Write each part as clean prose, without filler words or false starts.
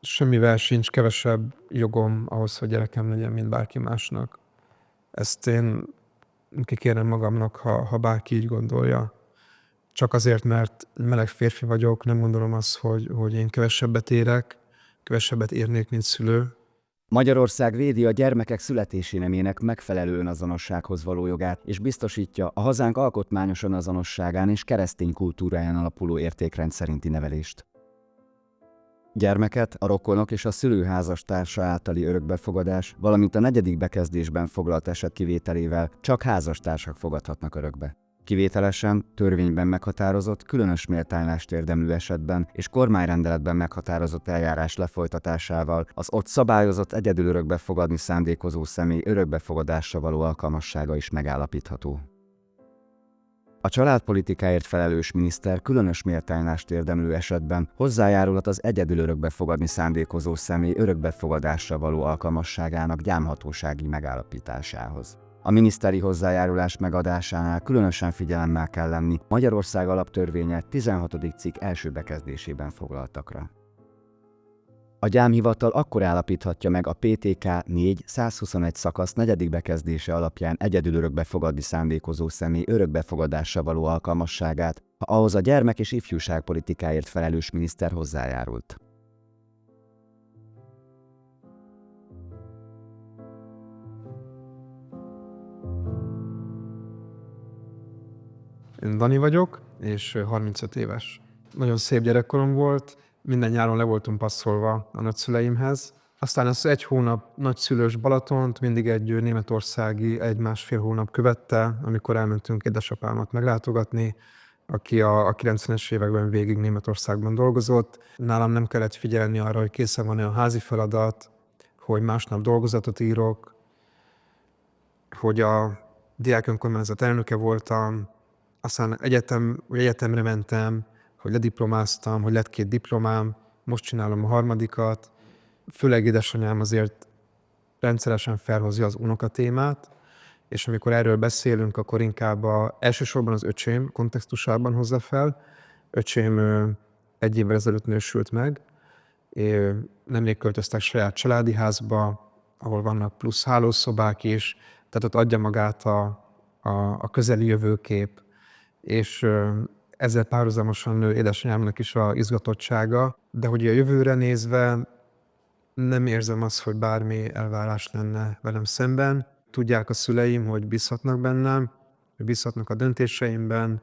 semmivel sincs kevesebb jogom ahhoz, hogy gyerekem legyen, mint bárki másnak. Ezt én kikérem magamnak, ha bárki így gondolja. Csak azért, mert meleg férfi vagyok, nem gondolom azt, hogy én kevesebbet érek, kevesebbet érnék, mint szülő. Magyarország védi a gyermekek születési nemének megfelelő önazonossághoz való jogát, és biztosítja a hazánk alkotmányos önazonosságán és keresztény kultúráján alapuló értékrend szerinti nevelést. Gyermeket a rokonok és a szülő házastársa általi örökbefogadás, valamint a 4. bekezdésben foglalt eset kivételével csak házastársak fogadhatnak örökbe. Kivételesen, törvényben meghatározott, különös méltánylást érdemlő esetben és kormányrendeletben meghatározott eljárás lefolytatásával az ott szabályozott egyedül örökbe fogadni szándékozó személy örökbefogadásra való alkalmassága is megállapítható. A családpolitikáért felelős miniszter különös méltánylást érdemlő esetben hozzájárulhat az egyedül örökbe fogadni szándékozó személy örökbefogadásra való alkalmasságának gyámhatósági megállapításához. A miniszteri hozzájárulás megadásánál különösen figyelemmel kell lenni Magyarország alaptörvénye 16. cikk első bekezdésében foglaltakra. A gyámhivatal akkor állapíthatja meg a PTK 4.121 szakasz 4. bekezdése alapján egyedül örökbe fogadni szándékozó személy örökbefogadásra való alkalmasságát, ha ahhoz a gyermek- és ifjúságpolitikáért felelős miniszter hozzájárult. Én Dani vagyok, és 35 éves. Nagyon szép gyerekkorom volt, minden nyáron le voltunk passzolva a nagyszüleimhez. Aztán az 1 hónap nagyszülős Balatont mindig egy németországi 1-1,5 hónap követte, amikor elmentünk édesapámat meglátogatni, aki a 90-es években végig Németországban dolgozott. Nálam nem kellett figyelni arra, hogy készen van-e a házi feladat, hogy másnap dolgozatot írok, hogy a diák önkormányzat elnöke voltam, aztán egyetemre mentem, hogy lediplomáztam, hogy lett 2 diplomám, most csinálom a 3. Főleg édesanyám azért rendszeresen felhozza az unoka témát, és amikor erről beszélünk, akkor inkább elsősorban az öcsém kontextusában hozza fel. Öcsém 1 évvel ezelőtt nősült meg, nemrég költöztek saját családi házba, ahol vannak plusz hálószobák is, tehát ott adja magát a közeli jövőkép, és ezzel párhuzamosan nő édesanyámnak is az izgatottsága, de hogy a jövőre nézve nem érzem azt, hogy bármi elvárás lenne velem szemben. Tudják a szüleim, hogy bízhatnak bennem, hogy bízhatnak a döntéseimben,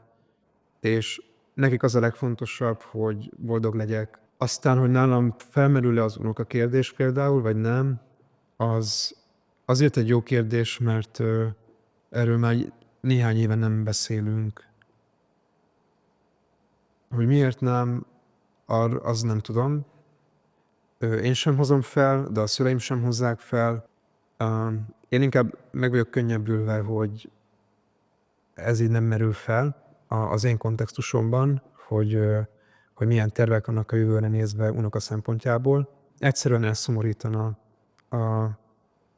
és nekik az a legfontosabb, hogy boldog legyek. Aztán, hogy nálam felmerül-e az unoka kérdés például, vagy nem, az azért egy jó kérdés, mert erről már néhány éve nem beszélünk. Hogy miért nem, az nem tudom. Én sem hozom fel, de a szüleim sem hozzák fel. Én inkább meg vagyok könnyebbülve, hogy ez így nem merül fel az én kontextusomban, hogy milyen tervek vannak a jövőre nézve unoka szempontjából. Egyszerűen elszomorítana,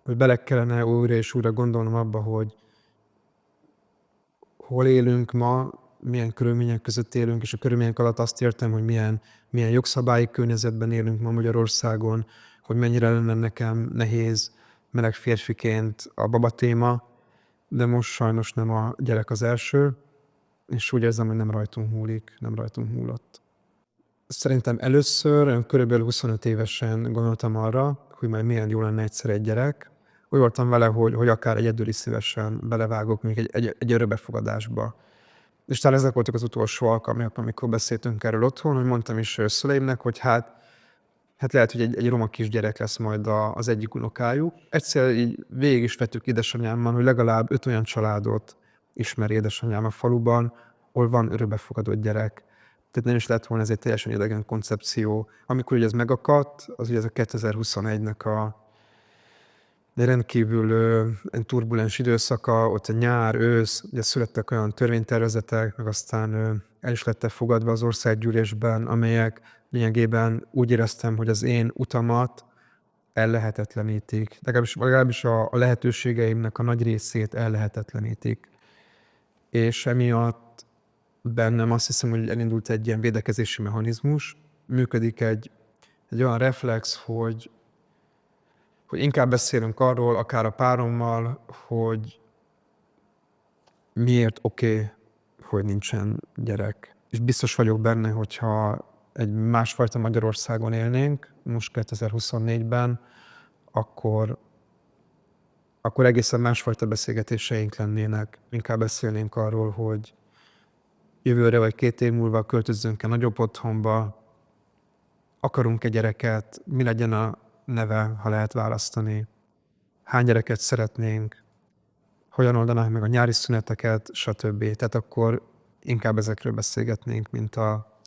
hogy bele kellene újra és újra gondolnom abba, hogy hol élünk ma, milyen körülmények között élünk, és a körülmények alatt azt értem, hogy milyen jogszabályi környezetben élünk ma Magyarországon, hogy mennyire lenne nekem nehéz meleg férfiként a baba téma, de most sajnos nem a gyerek az első, és úgy érzem, hogy nem rajtunk múlik, nem rajtunk múlott. Szerintem először, körülbelül 25 évesen gondoltam arra, hogy majd milyen jó lenne egyszer egy gyerek. Úgy voltam vele, hogy akár egyedül is szívesen belevágok mondjuk egy örökbefogadásba. És talán ezek voltak az utolsó alkalmak, amikor beszéltünk erről otthon, hogy mondtam is szüleimnek, hogy hát lehet, hogy egy roma kisgyerek lesz majd az egyik unokájuk. Egyszer így végig is vettük édesanyámmal, hogy legalább 5 olyan családot ismer édesanyám a faluban, ahol van örökbefogadott gyerek. Tehát nem is lett volna ez egy teljesen idegen koncepció. Amikor ugye ez megakadt, az ugye ez a 2021-nek de rendkívül turbulens időszaka, ott a nyár, ősz, ugye születtek olyan törvénytervezetek, meg aztán el is lettek fogadva az országgyűlésben, amelyek lényegében úgy éreztem, hogy az én utamat ellehetetlenítik. Legalábbis a lehetőségeimnek a nagy részét ellehetetlenítik. És emiatt bennem azt hiszem, hogy elindult egy ilyen védekezési mechanizmus, működik egy egy olyan reflex, hogy inkább beszélünk arról, akár a párommal, hogy miért oké, hogy nincsen gyerek. És biztos vagyok benne, hogyha egy másfajta Magyarországon élnénk, most 2024-ben, akkor egészen másfajta beszélgetéseink lennének. Inkább beszélnénk arról, hogy jövőre vagy 2 év múlva költözzünk-e nagyobb otthonba, akarunk-e gyereket, mi legyen a neve, ha lehet választani, hány gyereket szeretnénk, hogyan oldanák meg a nyári szüneteket, stb. Tehát akkor inkább ezekről beszélgetnénk, mint a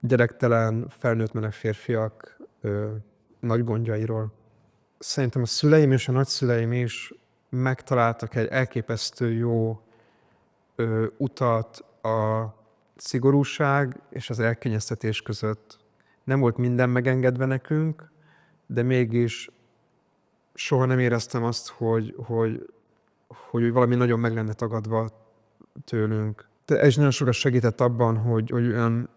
gyerektelen, felnőtt meleg férfiak nagy gondjairól. Szerintem a szüleim és a nagyszüleim is megtaláltak egy elképesztő jó utat a szigorúság és az elkényeztetés között. Nem volt minden megengedve nekünk, de mégis soha nem éreztem azt, hogy valami nagyon meg lenne tagadva tőlünk. De ez nagyon sokat segített abban, hogy olyan,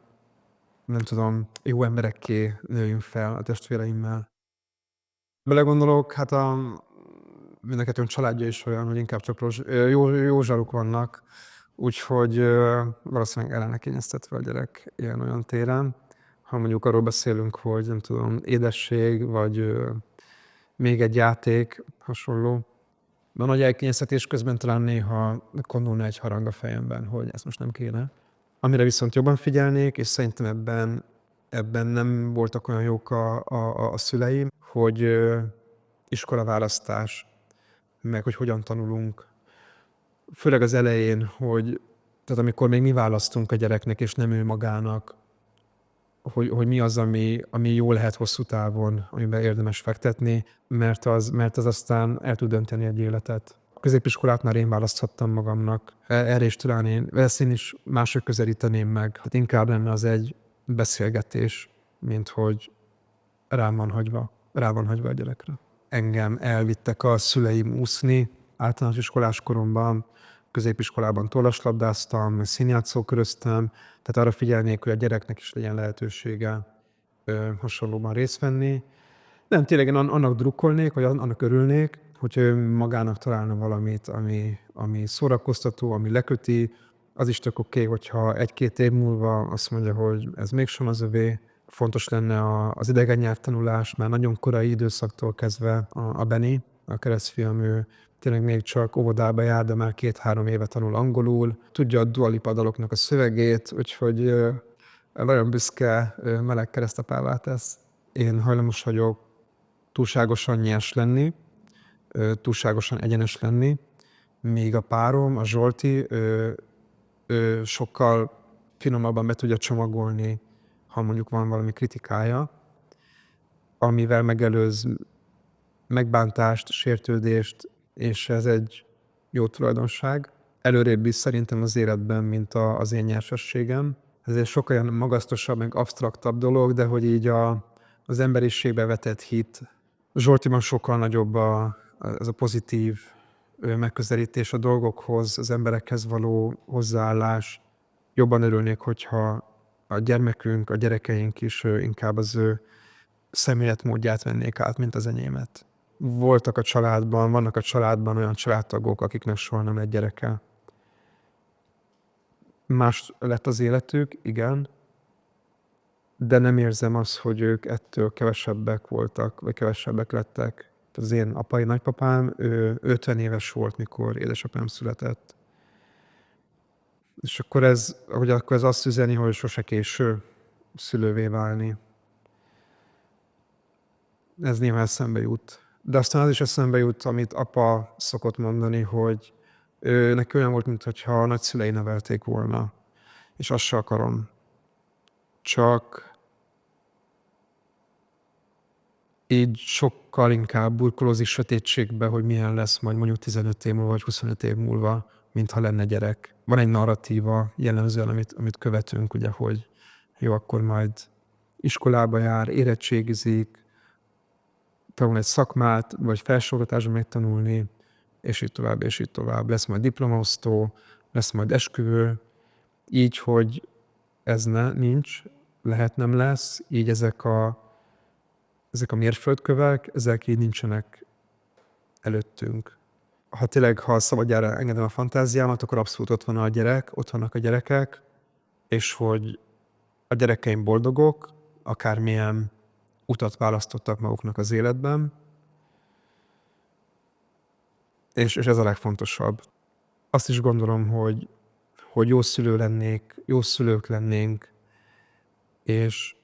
nem tudom, jó emberekké nőjünk fel a testvéreimmel. Belegondolok, hát mind a kettőnk családja is olyan, hogy inkább csak jó zsaruk vannak, úgyhogy valószínűleg el lenne kényeztetve a gyerek ilyen-olyan téren. Ha mondjuk arról beszélünk, hogy nem tudom, édesség, vagy még egy játék, hasonló. De a nagy elkényeztetés közben talán néha kondulna egy harang a fejemben, hogy ezt most nem kéne. Amire viszont jobban figyelnék, és szerintem ebben nem voltak olyan jók a szüleim, hogy iskolaválasztás, meg hogy hogyan tanulunk. Főleg az elején, tehát amikor még mi választunk a gyereknek, és nem ő magának, hogy mi az, ami jó lehet hosszú távon, amiben érdemes fektetni, mert az aztán el tud dönteni egy életet. A középiskolát már én választhattam magamnak. Erre is talán ezt én is máshogy közelíteném meg. Tehát inkább lenne az egy beszélgetés, mint hogy rá van hagyva a gyerekre. Engem elvittek a szüleim úszni általános iskolás koromban, középiskolában tollaslabdáztam, színjátszóköröztem, tehát arra figyelnék, hogy a gyereknek is legyen lehetősége hasonlóban részt venni. Nem, tényleg én annak drukkolnék, vagy annak örülnék, hogyha ő magának találna valamit, ami szórakoztató, ami leköti. Az is tök oké, hogyha 1-2 év múlva azt mondja, hogy ez mégsem az övé. Fontos lenne az idegen nyelvtanulás, már nagyon korai időszaktól kezdve a Benni, a keresztfiam, ő tényleg még csak óvodába jár, de már 2-3 éve tanul angolul. Tudja a Dua Lipa daloknak a szövegét, úgyhogy nagyon büszke meleg keresztapává tesz. Én hajlamos vagyok túlságosan nyers lenni, túlságosan egyenes lenni, míg a párom, a Zsolti, ő sokkal finomabban be tudja csomagolni, ha mondjuk van valami kritikája, amivel megelőz megbántást, sértődést, és ez egy jó tulajdonság. Előrébb is szerintem az életben, mint az én nyersességem. Ez egy sokkal olyan magasztosabb, meg absztraktabb dolog, de hogy így az emberiségbe vetett hit. Zsoltiban sokkal nagyobb ez a pozitív megközelítés a dolgokhoz, az emberekhez való hozzáállás. Jobban örülnék, hogyha a gyermekünk, a gyerekeink is inkább az ő szemléletmódját vennék át, mint az enyémet. Vannak a családban olyan családtagok, akiknek soha nem lett gyereke. Más lett az életük, igen, de nem érzem azt, hogy ők ettől kevesebbek voltak, vagy kevesebbek lettek. Az én apai nagypapám, ő 50 éves volt, mikor édesapám született. És akkor ez azt üzeni, hogy sose késő szülővé válni. Ez néha eszembe jut. De aztán az is eszembe jut, amit apa szokott mondani, hogy neki olyan volt, mintha a nagyszülei nevelték volna. És azt se akarom. Csak így sokkal inkább burkolózik sötétségbe, hogy milyen lesz majd mondjuk 15 év múlva, vagy 25 év múlva, mintha lenne gyerek. Van egy narratíva jellemzően, amit követünk, ugye, hogy jó, akkor majd iskolába jár, érettségizik, tanul egy szakmát, vagy felsőoktatásban megtanulni, és így tovább, és így tovább. Lesz majd diplomaosztó, lesz majd esküvő, így, hogy nincs, lehet nem lesz, így ezek a mérföldkövek, ezek így nincsenek előttünk. Ha szabadjára engedem a fantáziámat, akkor abszolút ott van a gyerek, ott vannak a gyerekek, és hogy a gyerekeim boldogok, akármilyen utat választottak maguknak az életben, és ez a legfontosabb. Azt is gondolom, hogy jó szülő lennék, jó szülők lennénk, és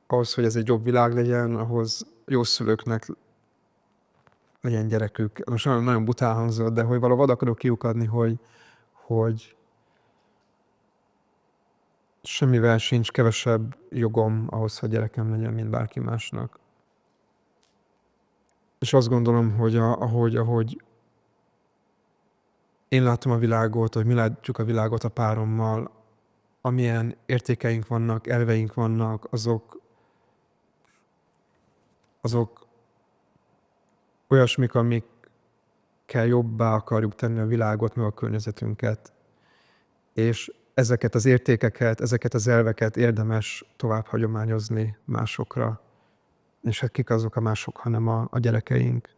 ahhoz, hogy ez egy jobb világ legyen, ahhoz jó szülőknek legyen gyerekük. Most nagyon bután hangzott, de hogy valahogy akarok kiukadni, hogy semmivel sincs kevesebb jogom ahhoz, hogy gyerekem legyen, mint bárki másnak. És azt gondolom, hogy ahogy én látom a világot, hogy mi látjuk a világot a párommal, amilyen értékeink vannak, elveink vannak, azok olyasmik, amikkel jobbá akarjuk tenni a világot, meg a környezetünket. És ezeket az értékeket, ezeket az elveket érdemes tovább hagyományozni másokra. És hát kik azok a mások, hanem a gyerekeink.